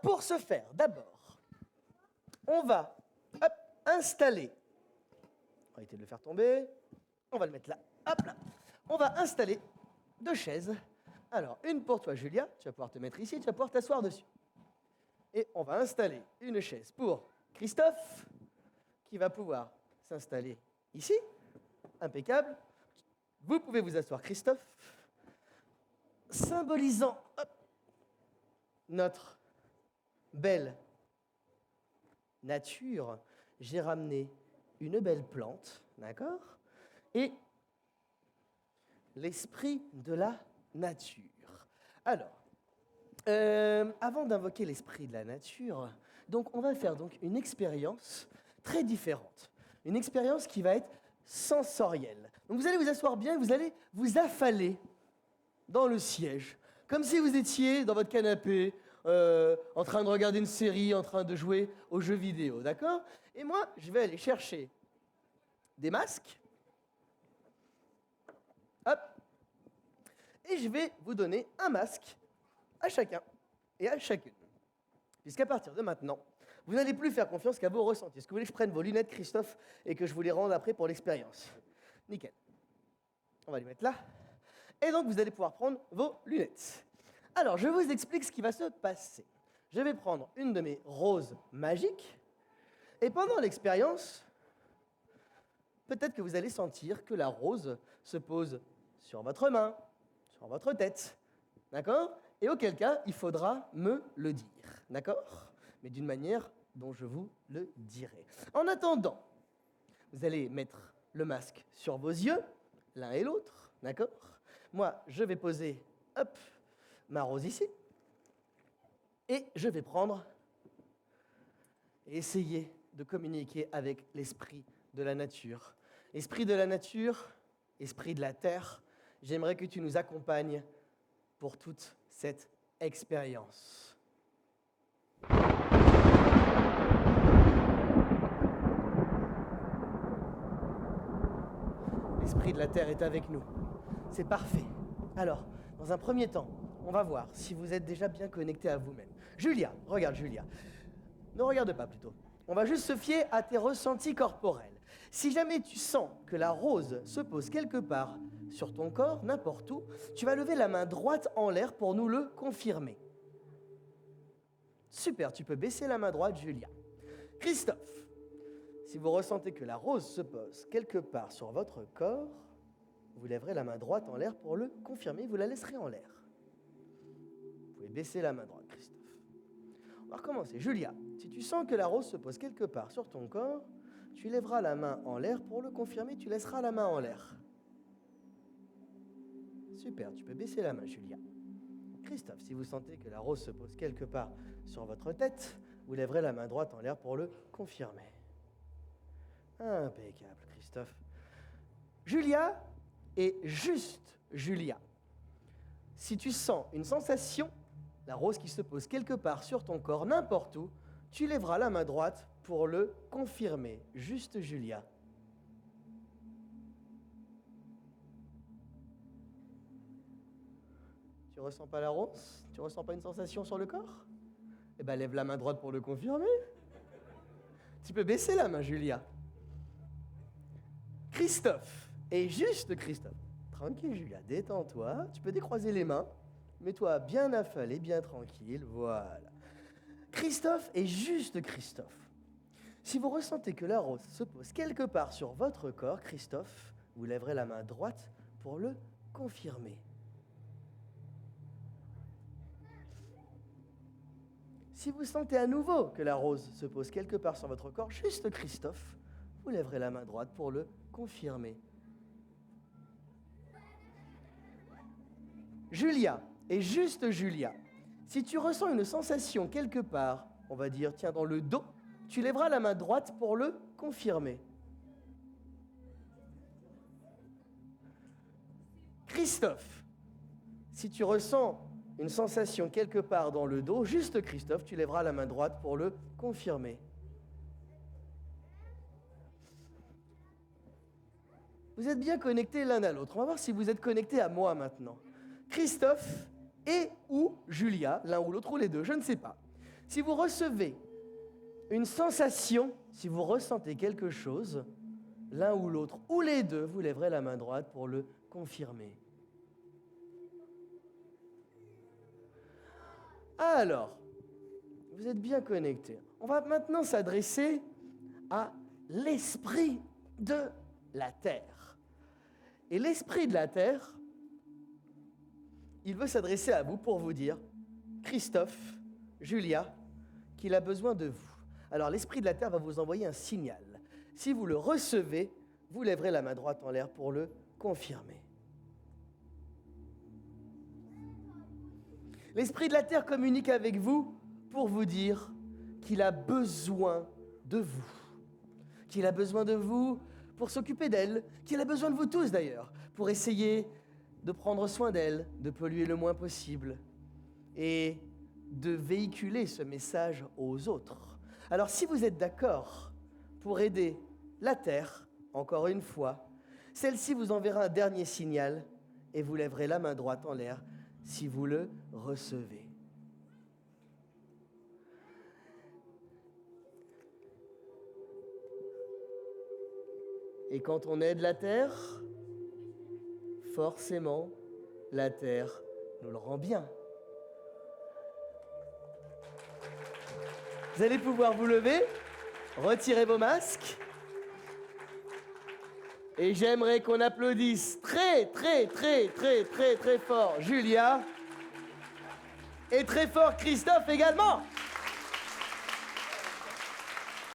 pour ce faire, d'abord, on va installer. On va éviter de le faire tomber. On va le mettre là. Hop là. On va installer 2 chaises. Alors, une pour toi, Julia. Tu vas pouvoir te mettre ici. Tu vas pouvoir t'asseoir dessus. Et on va installer une chaise pour Christophe, qui va pouvoir s'installer ici. Impeccable. Vous pouvez vous asseoir, Christophe. Symbolisant notre belle nature, j'ai ramené une belle plante, d'accord? Et l'esprit de la nature. Alors, avant d'invoquer l'esprit de la nature, donc on va faire donc une expérience très différente. Une expérience qui va être sensorielle. Donc vous allez vous asseoir bien, vous allez vous affaler dans le siège, comme si vous étiez dans votre canapé, en train de regarder une série, en train de jouer aux jeux vidéo, d'accord? Et moi, je vais aller chercher des masques. Hop. Et je vais vous donner un masque à chacun et à chacune. Puisqu'à partir de maintenant, vous n'allez plus faire confiance qu'à vos ressentis. Est-ce que vous voulez que je prenne vos lunettes, Christophe, et que je vous les rende après pour l'expérience? Nickel. On va les mettre là. Et donc, vous allez pouvoir prendre vos lunettes. Alors, je vous explique ce qui va se passer. Je vais prendre une de mes roses magiques. Et pendant l'expérience, peut-être que vous allez sentir que la rose se pose sur votre main, sur votre tête. D'accord? Et auquel cas, il faudra me le dire. D'accord? Mais d'une manière dont je vous le dirai. En attendant, vous allez mettre le masque sur vos yeux, l'un et l'autre. D'accord? Moi, je vais poser, hop, ma rose ici. Et je vais prendre et essayer de communiquer avec l'esprit de la nature. Esprit de la nature, esprit de la terre, j'aimerais que tu nous accompagnes pour toute cette expérience. L'esprit de la terre est avec nous. C'est parfait. Alors, dans un premier temps, on va voir si vous êtes déjà bien connecté à vous-même. Julia, regarde Julia. Ne regarde pas plutôt. On va juste se fier à tes ressentis corporels. Si jamais tu sens que la rose se pose quelque part sur ton corps, n'importe où, tu vas lever la main droite en l'air pour nous le confirmer. Super, tu peux baisser la main droite, Julia. Christophe, si vous ressentez que la rose se pose quelque part sur votre corps, vous lèverez la main droite en l'air pour le confirmer, vous la laisserez en l'air. Vous pouvez baisser la main droite, Christophe. On va recommencer. Julia, si tu sens que la rose se pose quelque part sur ton corps, tu lèveras la main en l'air pour le confirmer, tu laisseras la main en l'air. Super, tu peux baisser la main, Julia. Christophe, si vous sentez que la rose se pose quelque part sur votre tête, vous lèverez la main droite en l'air pour le confirmer. Impeccable, Christophe. Julia et juste Julia. Si tu sens une sensation, la rose qui se pose quelque part sur ton corps, n'importe où, tu lèveras la main droite pour le confirmer. Juste Julia. Tu ressens pas la rose? Tu ressens pas une sensation sur le corps? Eh bien, lève la main droite pour le confirmer. Tu peux baisser la main, Julia. Christophe, et juste Christophe. Tranquille, Julia, détends-toi. Tu peux décroiser les mains. Mets-toi bien affalé, bien tranquille. Voilà. Christophe et juste Christophe. Si vous ressentez que la rose se pose quelque part sur votre corps, Christophe, vous lèverez la main droite pour le confirmer. Si vous sentez à nouveau que la rose se pose quelque part sur votre corps, juste Christophe, vous lèverez la main droite pour le confirmer. Julia, et juste Julia, si tu ressens une sensation quelque part, on va dire, tiens, dans le dos, tu lèveras la main droite pour le confirmer. Christophe, si tu ressens une sensation quelque part dans le dos, juste Christophe, tu lèveras la main droite pour le confirmer. Vous êtes bien connectés l'un à l'autre. On va voir si vous êtes connectés à moi maintenant. Christophe et ou Julia, l'un ou l'autre ou les deux, je ne sais pas. Si vous recevez une sensation, si vous ressentez quelque chose, l'un ou l'autre, ou les deux, vous lèverez la main droite pour le confirmer. Alors, vous êtes bien connectés. On va maintenant s'adresser à l'esprit de la terre. Et l'esprit de la terre, il veut s'adresser à vous pour vous dire, Christophe, Julia, qu'il a besoin de vous. Alors l'esprit de la terre va vous envoyer un signal. Si vous le recevez, vous lèverez la main droite en l'air pour le confirmer. L'esprit de la terre communique avec vous pour vous dire qu'il a besoin de vous. Qu'il a besoin de vous pour s'occuper d'elle, qu'il a besoin de vous tous d'ailleurs, pour essayer de prendre soin d'elle, de polluer le moins possible et de véhiculer ce message aux autres. Alors si vous êtes d'accord pour aider la terre, encore une fois, celle-ci vous enverra un dernier signal et vous lèverez la main droite en l'air si vous le recevez. Et quand on aide la terre, forcément, la terre nous le rend bien. Vous allez pouvoir vous lever, retirer vos masques. Et j'aimerais qu'on applaudisse très, très, très, très, très, très fort Julia. Et très fort Christophe également.